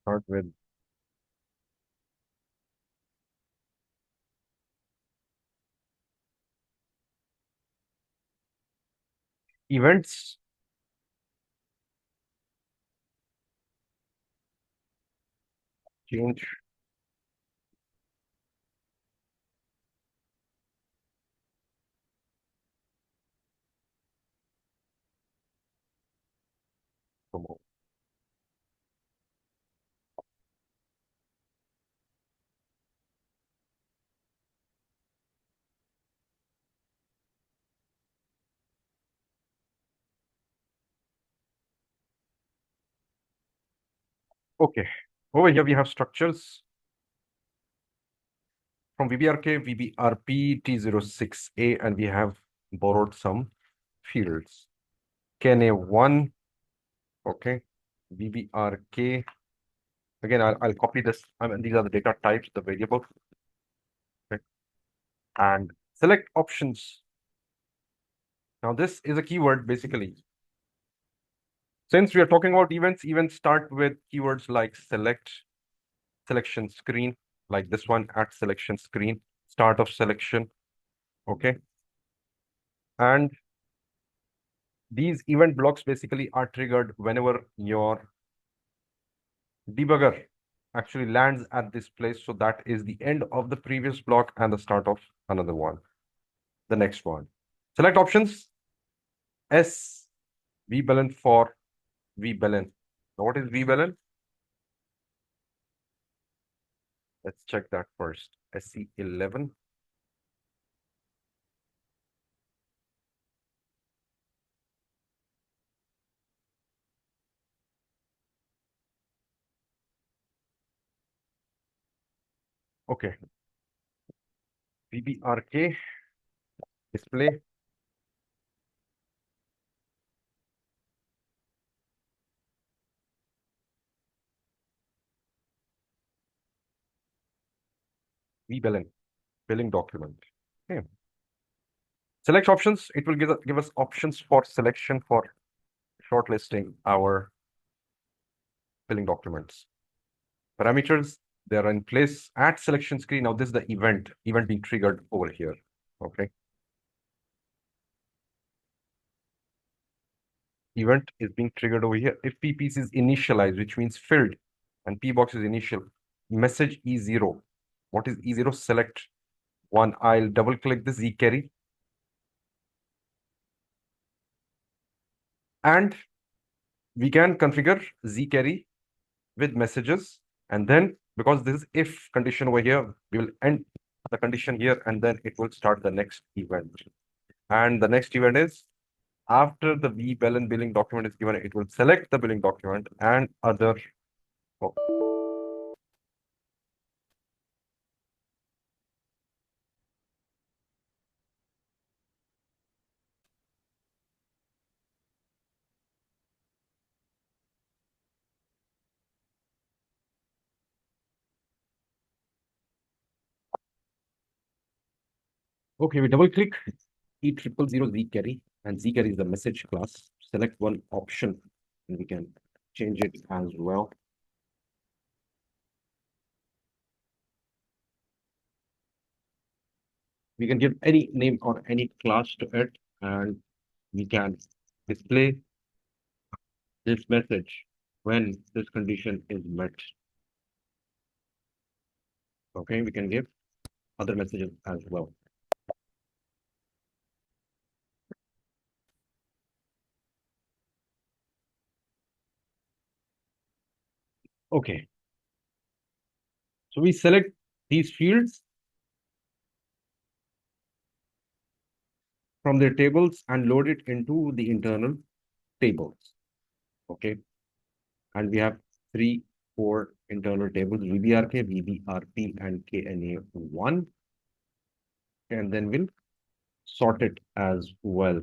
Start with events. Change. Promote. Okay. Over here we have structures from VBRK, VBRP, T06A, and we have borrowed some fields. KNA1, okay, VBRK. Again, I'll copy this. I mean, these are the data types, the variable. Okay. And select options. Now, this is a keyword basically. Since we are talking about events, events start with keywords like select, selection screen, like this one at selection screen, start of selection. Okay. And these event blocks basically are triggered whenever your debugger actually lands at this place. So that is the end of the previous block and the start of another one, the next one. Select options. S, VBelen for VBelen. Now, what is VBelen? Let's check that first. SC11. Okay. VBRK display. VBelen billing document. Okay. Select options. It will give us options for selection for shortlisting our billing documents. Parameters, they are in place at selection screen. Now, this is the event being triggered over here. Okay. Event is being triggered over here. If P piece is initialized, which means filled, and P box is initial, message E0. What is E0? Select one. I'll double click the Z carry. And we can configure Z carry with messages. And then because this is if condition over here, we will end the condition here and then it will start the next event. And the next event is after the VBelen billing document is given, it will select the billing document and other. Okay, we double click E000 Z carry, and Z carry is the message class. Select one option, and we can change it as well. We can give any name or any class to it, and we can display this message when this condition is met. Okay, we can give other messages as well. Okay. So we select these fields from their tables and load it into the internal tables. Okay. And we have 4 internal tables, VBRK, VBRP, and KNA1. And then we'll sort it as well.